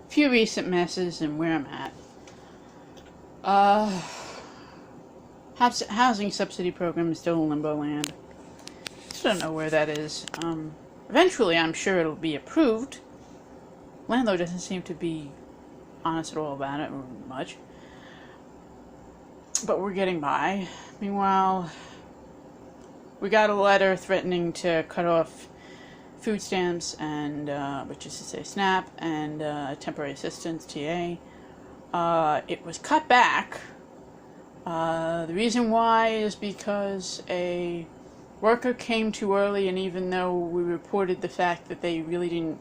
Few recent messes and where I'm at. Uh, Housing subsidy program is still in limbo land. Still don't know where that is. Eventually, I'm sure it'll be approved. Landlord doesn't seem to be honest at all about it, or much. But we're getting by. Meanwhile, we got a letter threatening to cut off food stamps and, which is to say SNAP, and temporary assistance, TA. It was cut back. The reason why is because a worker came too early, and even though we reported the fact that they really didn't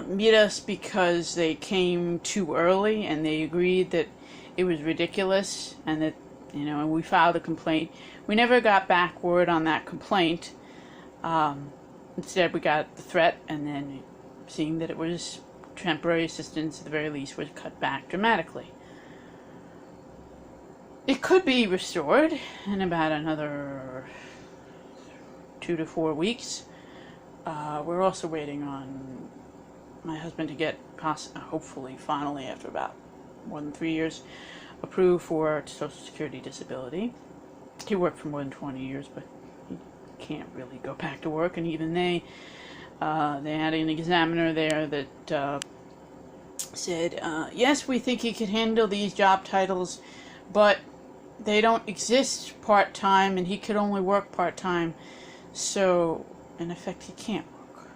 meet us because they came too early, and they agreed that it was ridiculous, and that, and we filed a complaint. We never got back word on that complaint. Instead, we got the threat, and then seeing that it was temporary assistance, at the very least, was cut back dramatically. It could be restored in about another 2 to 4 weeks. We're also waiting on my husband to get, hopefully, finally, after about more than 3 years, approved for Social Security disability. He worked for more than 20 years, but he can't really go back to work, and even they had an examiner there that said, yes, we think he could handle these job titles, but they don't exist part-time, and he could only work part-time, so in effect he can't work.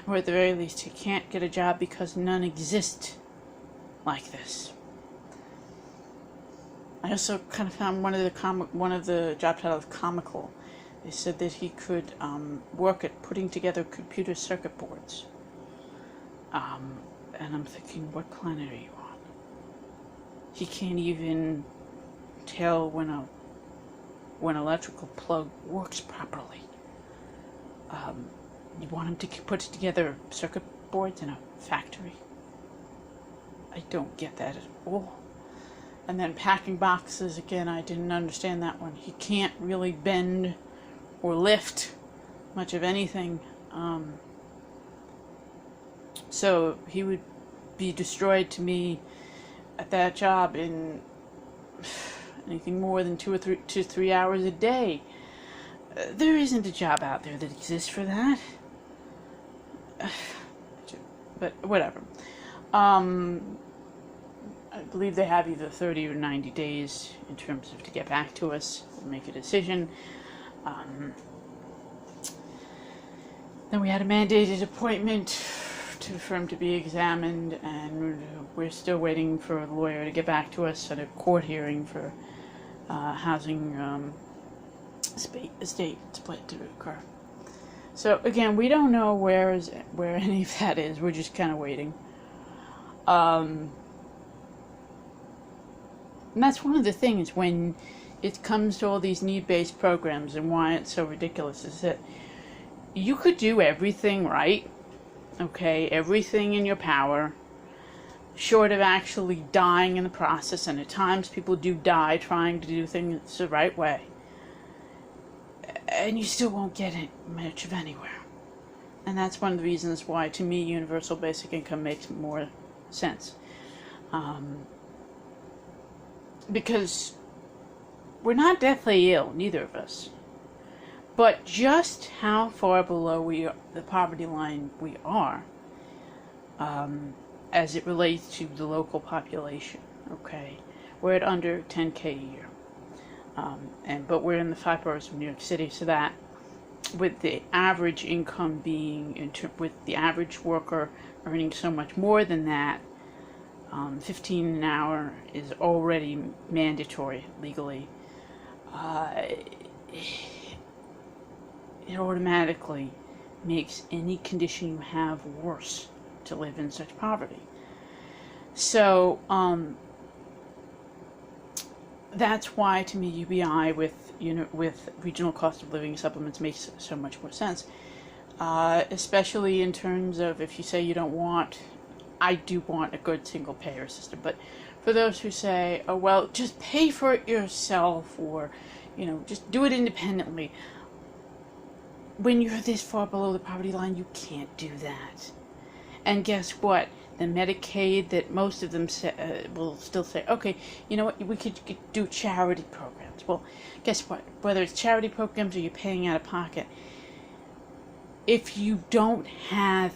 Or at the very least he can't get a job because none exist like this. I also kind of found one of the job titles comical. They said that he could work at putting together computer circuit boards. And I'm thinking, what planet are you on? He can't even tell when an electrical plug works properly. You want him to put together circuit boards in a factory? I don't get that at all. And then packing boxes, again, I didn't understand that one. He can't really bend or lift much of anything. So he would be destroyed to me at that job in anything more than 2 to 3 hours a day. There isn't a job out there that exists for that. But whatever. I believe they have either 30 or 90 days in terms of to get back to us and make a decision. Then we had a mandated appointment for him to be examined, and we're still waiting for a lawyer to get back to us at a court hearing for housing estate split to occur. So again, we don't know where any of that is. We're just kind of waiting. And that's one of the things when it comes to all these need-based programs and why it's so ridiculous, is that you could do everything right, okay, everything in your power, short of actually dying in the process, and at times people do die trying to do things the right way, and you still won't get it much of anywhere. And that's one of the reasons why, to me, universal basic income makes more sense. Because we're not deathly ill, neither of us. But just how far below the poverty line we are, as it relates to the local population, okay? We're at under 10K a year. But we're in the 5 boroughs of New York City, so that with the average income being, with the average worker earning so much more than that, 15 an hour is already mandatory legally. It automatically makes any condition you have worse to live in such poverty. So that's why, to me, UBI with regional cost of living supplements makes so much more sense, especially in terms of if you say you don't want. I do want a good single payer system, but for those who say, oh well, just pay for it yourself, or just do it independently. when you're this far below the poverty line, you can't do that. And guess what? The Medicaid, that most of them will still say, okay, you know what, we could do charity programs. Well, guess what? Whether it's charity programs or you're paying out of pocket, if you don't have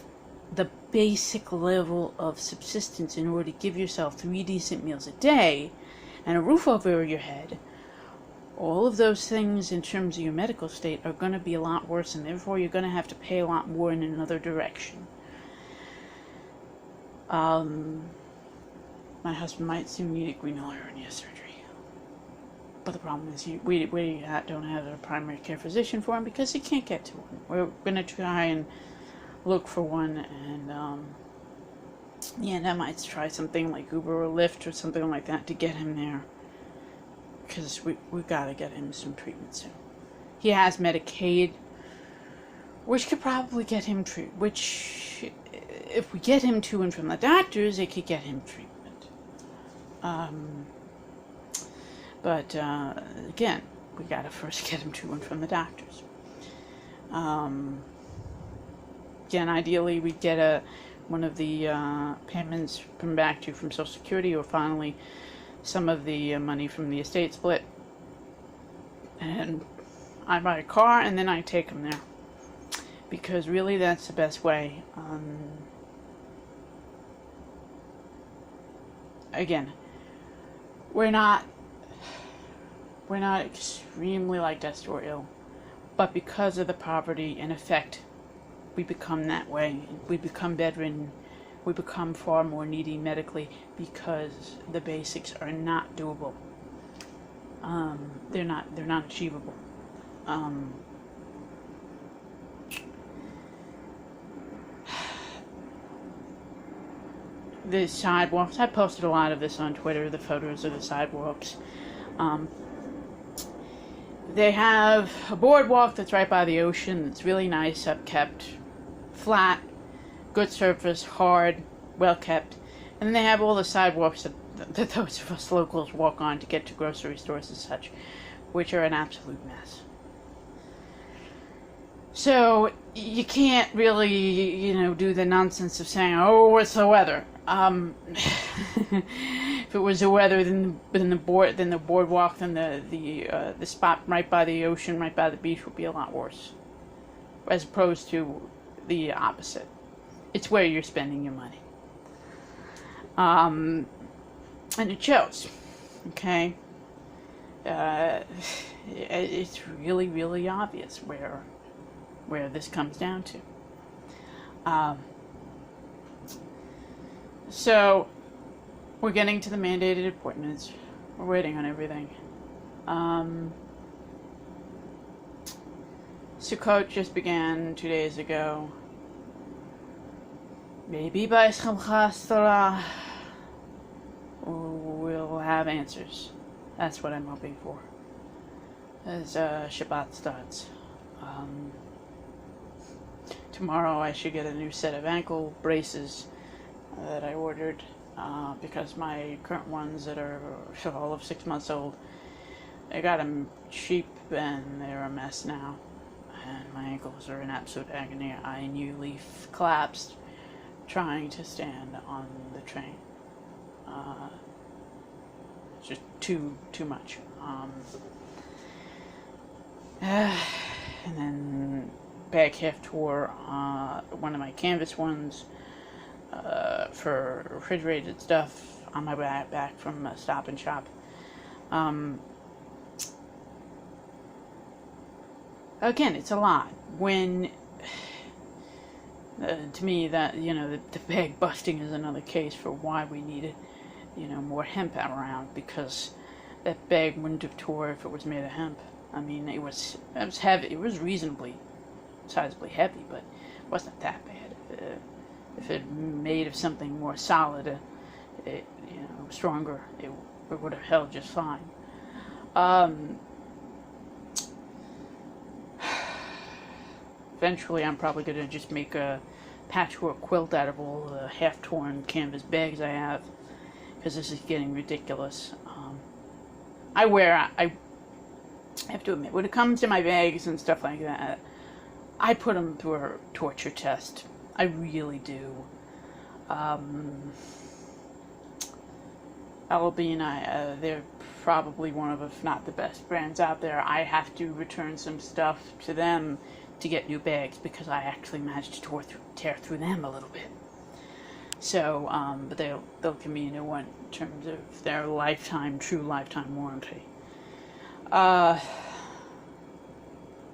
the basic level of subsistence in order to give yourself 3 decent meals a day and a roof over your head, all of those things in terms of your medical state are going to be a lot worse, and therefore you're going to have to pay a lot more in another direction. My husband might soon need a cranial hernia surgery, but the problem is we don't have a primary care physician for him because he can't get to one. We're going to try and look for one, and that might try something like Uber or Lyft or something like that to get him there, because we got to get him some treatment soon. He has Medicaid, which could probably get him treatment, which, if we get him to and from the doctors, it could get him treatment. But again, we got to first get him to and from the doctors. Again, ideally, we get one of the payments from Social Security, or finally some of the money from the estate split, and I buy a car and then I take him there, because really that's the best way. Again, we're not extremely like death or ill, but because of the poverty, in effect, we become that way. We become bedridden. We become far more needy medically because the basics are not doable. They're not achievable. The sidewalks, I posted a lot of this on Twitter, the photos of the sidewalks. They have a boardwalk that's right by the ocean. It's really nice, upkept, flat, good surface, hard, well kept. And then they have all the sidewalks that those of us locals walk on to get to grocery stores and such, which are an absolute mess. So you can't really, do the nonsense of saying, "Oh, it's the weather." If it was the weather, then the boardwalk, then the spot right by the ocean, right by the beach, would be a lot worse, as opposed to the opposite. It's where you're spending your money, and it shows. Okay, it's really, really obvious where this comes down to. So, we're getting to the mandated appointments. We're waiting on everything. Sukkot just began 2 days ago. Maybe by Simchas Torah we'll have answers. That's what I'm hoping for, as Shabbat starts. Tomorrow I should get a new set of ankle braces that I ordered, because my current ones that are all of 6 months old, I got them cheap and they're a mess now, and my ankles are in absolute agony. I nearly collapsed trying to stand on the train. Just too much. And then back half tore one of my canvas ones for refrigerated stuff on my back from Stop and Shop. Again, it's a lot. When to me, that the bag busting is another case for why we needed more hemp around, because that bag wouldn't have tore if it was made of hemp. I mean, it was heavy. It was reasonably sizably heavy, but it wasn't that bad. If it made of something more solid, stronger, it would have held just fine. Eventually, I'm probably going to just make a patchwork quilt out of all the half-torn canvas bags I have, because this is getting ridiculous. I have to admit, when it comes to my bags and stuff like that, I put them through a torture test. I really do. L.B. and I, they're probably one of, if not the best brands out there. I have to return some stuff to them to get new bags because I actually managed to tear through them a little bit. So, but they'll give me a new one in terms of their true lifetime warranty.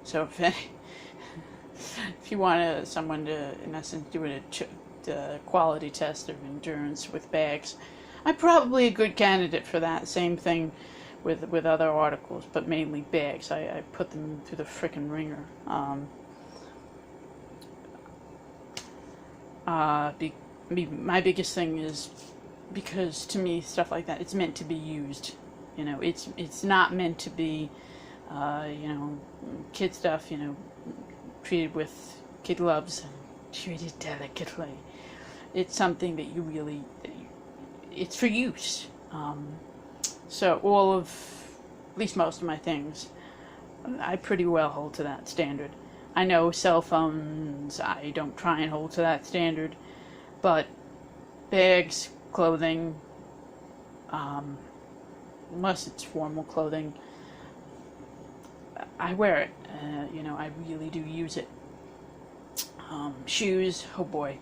So if you want someone to, in essence, do a quality test of endurance with bags, I'm probably a good candidate for that. Same thing with other articles, but mainly bags. I put them through the frickin' ringer. My biggest thing is, because to me stuff like that, it's meant to be used. You know, it's not meant to be, kid stuff. Treated with kid gloves and treated delicately. It's something that it's for use. So at least most of my things, I pretty well hold to that standard. I know cell phones, I don't try and hold to that standard, but bags, clothing, unless it's formal clothing, I wear it. I really do use it. Shoes, oh boy.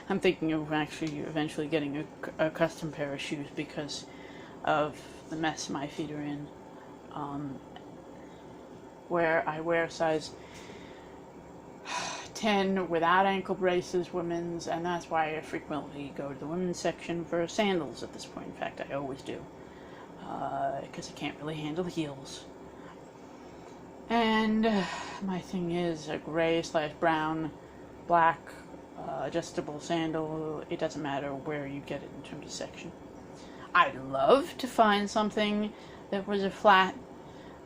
I'm thinking of actually eventually getting a custom pair of shoes because of the mess my feet are in. Where I wear size 10 without ankle braces, women's, and that's why I frequently go to the women's section for sandals at this point. In fact, I always do, because I can't really handle heels. And my thing is a gray/brown, black, adjustable sandal. It doesn't matter where you get it in terms of section. I'd love to find something that was a flat,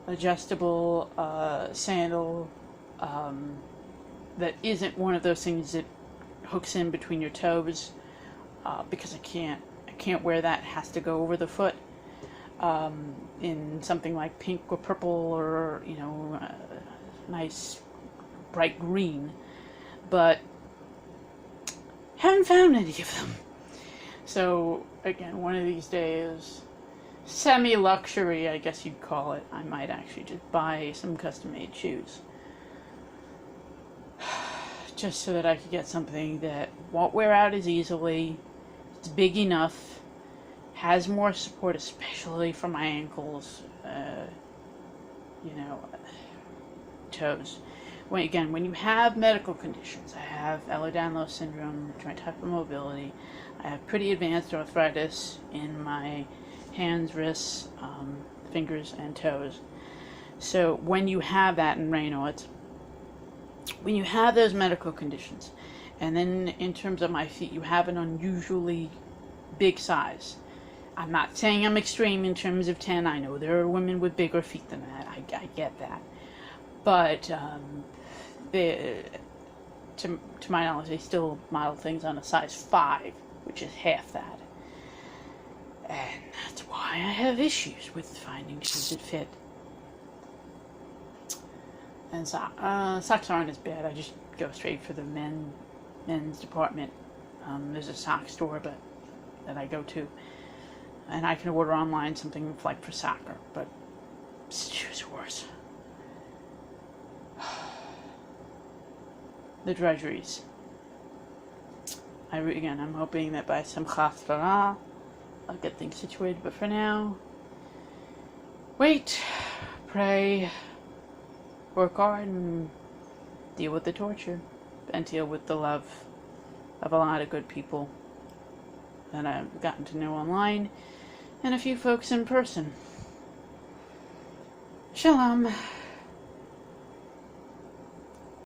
adjustable sandal that isn't one of those things that hooks in between your toes, because I can't wear that. It has to go over the foot. In something like pink or purple or nice bright green, but haven't found any of them. So again, one of these days, semi-luxury, I guess you'd call it, I might actually just buy some custom-made shoes, just so that I could get something that won't wear out as easily. It's big enough, has more support, especially for my ankles, toes. When you have medical conditions, I have Ehlers-Danlos syndrome, joint hypermobility, I have pretty advanced arthritis in my hands, wrists, fingers, and toes. So when you have that in Raynaud's, when you have those medical conditions, and then in terms of my feet, you have an unusually big size. I'm not saying I'm extreme in terms of 10. I know there are women with bigger feet than that. I get that. But to my knowledge, they still model things on a size 5, which is half that. And that's why I have issues with finding shoes that fit. And socks aren't as bad. I just go straight for the men's department. There's a sock store that I go to. And I can order online something like for soccer, but shoes are worse. The drudgeries. I'm hoping that by Simchat Torah, I'll get things situated, but for now, wait, pray, work hard, and deal with the torture, and deal with the love of a lot of good people that I've gotten to know online, and a few folks in person. Shalom.